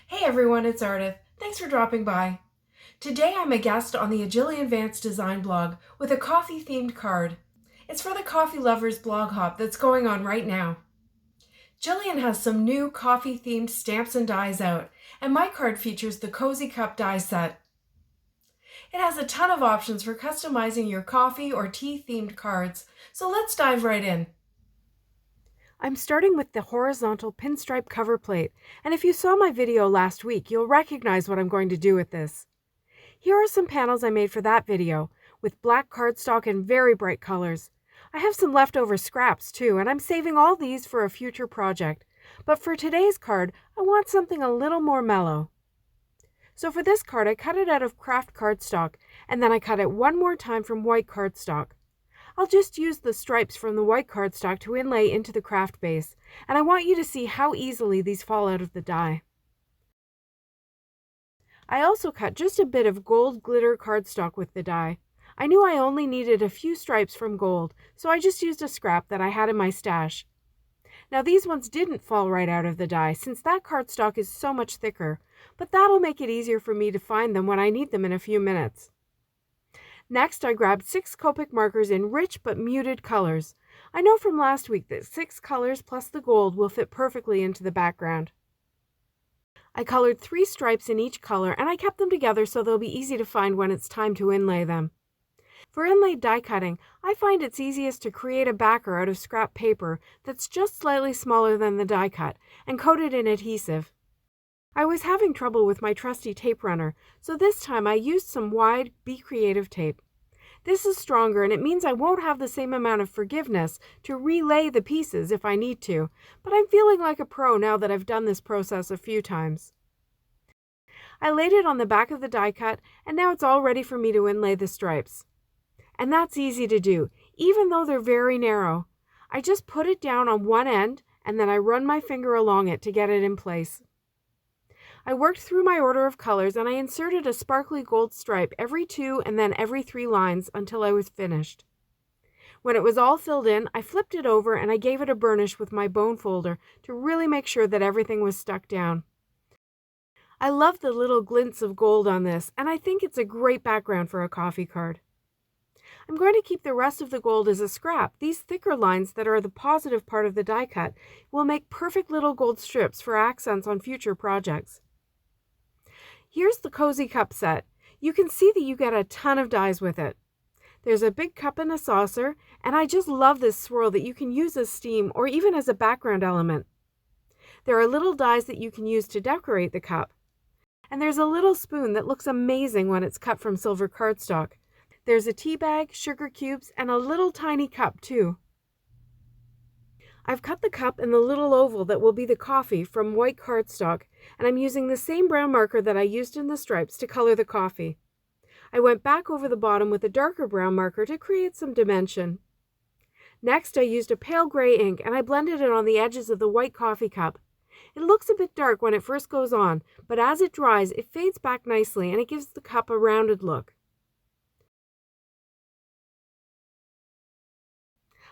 Hey everyone, it's Ardith. Thanks for dropping by. Today I'm a guest on the A Jillian Vance Design blog with a coffee-themed card. It's for the coffee lovers blog hop that's going on right now. Jillian has some new coffee-themed stamps and dies out, and my card features the Cozy Cup die set. It has a ton of options for customizing your coffee or tea-themed cards, so let's dive right in. I'm starting with the horizontal pinstripe cover plate, and if you saw my video last week, you'll recognize what I'm going to do with this. Here are some panels I made for that video, with black cardstock and very bright colors. I have some leftover scraps too, and I'm saving all these for a future project. But for today's card, I want something a little more mellow. So for this card, I cut it out of craft cardstock, and then I cut it one more time from white cardstock. I'll just use the stripes from the white cardstock to inlay into the craft base, and I want you to see how easily these fall out of the die. I also cut just a bit of gold glitter cardstock with the die. I knew I only needed a few stripes from gold, so I just used a scrap that I had in my stash. Now these ones didn't fall right out of the die, since that cardstock is so much thicker, but that'll make it easier for me to find them when I need them in a few minutes. Next, I grabbed 6 Copic markers in rich but muted colors. I know from last week that 6 colors plus the gold will fit perfectly into the background. I colored 3 stripes in each color, and I kept them together so they'll be easy to find when it's time to inlay them. For inlay die cutting, I find it's easiest to create a backer out of scrap paper that's just slightly smaller than the die cut and coated in adhesive. I was having trouble with my trusty tape runner, so this time I used some wide Be Creative tape. This is stronger, and it means I won't have the same amount of forgiveness to relay the pieces if I need to, but I'm feeling like a pro now that I've done this process a few times. I laid it on the back of the die cut, and now it's all ready for me to inlay the stripes. And that's easy to do, even though they're very narrow. I just put it down on one end, and then I run my finger along it to get it in place. I worked through my order of colors, and I inserted a sparkly gold stripe every 2 and then every 3 lines until I was finished. When it was all filled in, I flipped it over and I gave it a burnish with my bone folder to really make sure that everything was stuck down. I love the little glints of gold on this, and I think it's a great background for a coffee card. I'm going to keep the rest of the gold as a scrap. These thicker lines that are the positive part of the die cut will make perfect little gold strips for accents on future projects. Here's the Cozy Cup set. You can see that you get a ton of dies with it. There's a big cup and a saucer, and I just love this swirl that you can use as steam or even as a background element. There are little dies that you can use to decorate the cup. And there's a little spoon that looks amazing when it's cut from silver cardstock. There's a tea bag, sugar cubes, and a little tiny cup too. I've cut the cup and the little oval that will be the coffee from white cardstock, and I'm using the same brown marker that I used in the stripes to color the coffee. I went back over the bottom with a darker brown marker to create some dimension. Next, I used a pale gray ink and I blended it on the edges of the white coffee cup. It looks a bit dark when it first goes on, but as it dries, it fades back nicely and it gives the cup a rounded look.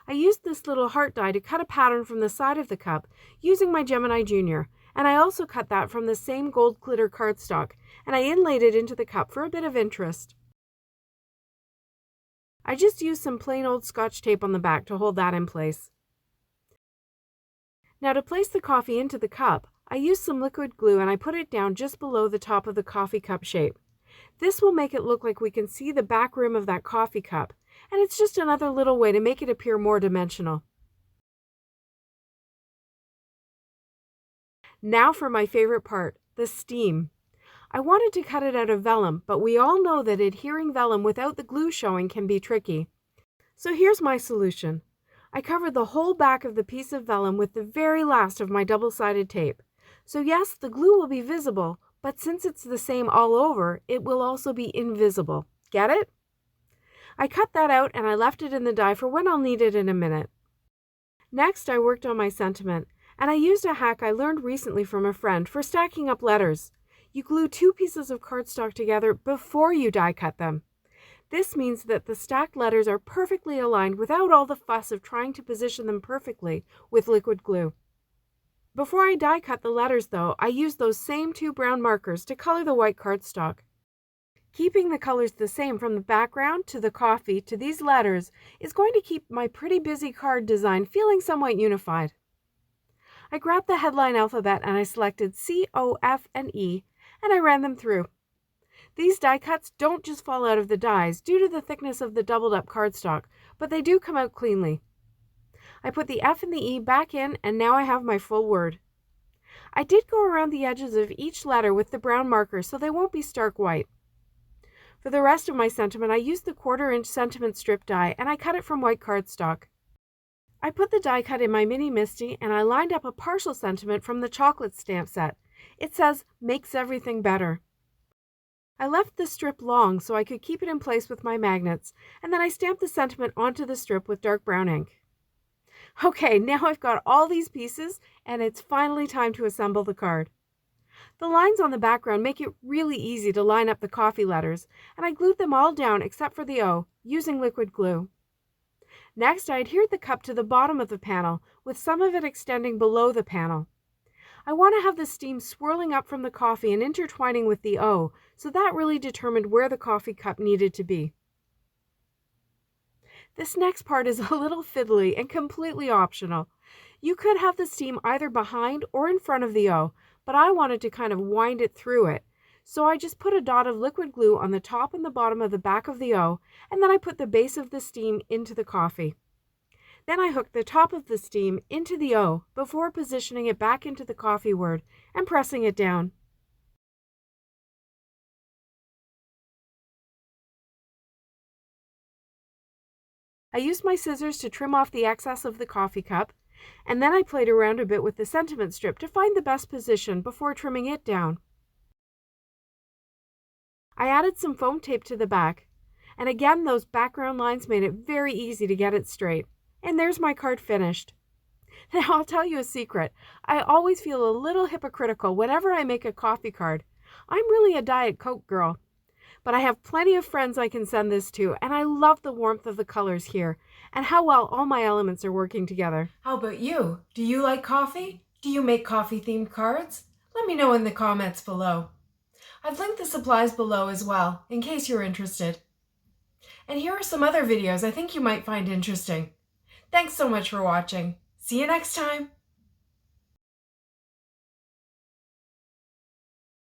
I used this little heart die to cut a pattern from the side of the cup using my Gemini Junior, and I also cut that from the same gold glitter cardstock, and I inlaid it into the cup for a bit of interest. I just used some plain old Scotch tape on the back to hold that in place. Now to place the coffee into the cup, I used some liquid glue and I put it down just below the top of the coffee cup shape. This will make it look like we can see the back rim of that coffee cup, and it's just another little way to make it appear more dimensional. Now for my favorite part, the steam. I wanted to cut it out of vellum, but we all know that adhering vellum without the glue showing can be tricky. So here's my solution. I covered the whole back of the piece of vellum with the very last of my double-sided tape. So yes, the glue will be visible, but since it's the same all over, it will also be invisible. Get it? I cut that out and I left it in the die for when I'll need it in a minute. Next, I worked on my sentiment, and I used a hack I learned recently from a friend for stacking up letters. You glue 2 pieces of cardstock together before you die cut them. This means that the stacked letters are perfectly aligned without all the fuss of trying to position them perfectly with liquid glue. Before I die cut the letters though, I use those same 2 brown markers to color the white cardstock. Keeping the colors the same from the background to the coffee to these letters is going to keep my pretty busy card design feeling somewhat unified. I grabbed the headline alphabet and I selected C, O, F, and E, and I ran them through. These die cuts don't just fall out of the dies due to the thickness of the doubled up cardstock, but they do come out cleanly. I put the F and the E back in, and now I have my full word. I did go around the edges of each letter with the brown marker so they won't be stark white. For the rest of my sentiment, I used the 1/4-inch sentiment strip die, and I cut it from white cardstock. I put the die cut in my mini MISTI, and I lined up a partial sentiment from the chocolate stamp set. It says, "Makes everything better." I left the strip long so I could keep it in place with my magnets, and then I stamped the sentiment onto the strip with dark brown ink. Okay, now I've got all these pieces, and it's finally time to assemble the card. The lines on the background make it really easy to line up the coffee letters, and I glued them all down except for the O, using liquid glue. Next, I adhered the cup to the bottom of the panel, with some of it extending below the panel. I want to have the steam swirling up from the coffee and intertwining with the O, so that really determined where the coffee cup needed to be. This next part is a little fiddly and completely optional. You could have the steam either behind or in front of the O, but I wanted to kind of wind it through it. So I just put a dot of liquid glue on the top and the bottom of the back of the O, and then I put the base of the steam into the coffee. Then I hooked the top of the steam into the O before positioning it back into the coffee word and pressing it down. I used my scissors to trim off the excess of the coffee cup, and then I played around a bit with the sentiment strip to find the best position before trimming it down. I added some foam tape to the back, and again those background lines made it very easy to get it straight. And there's my card finished. Now I'll tell you a secret. I always feel a little hypocritical whenever I make a coffee card. I'm really a Diet Coke girl. But I have plenty of friends I can send this to, and I love the warmth of the colors here, and how well all my elements are working together. How about you? Do you like coffee? Do you make coffee-themed cards? Let me know in the comments below. I've linked the supplies below as well, in case you're interested. And here are some other videos I think you might find interesting. Thanks so much for watching. See you next time!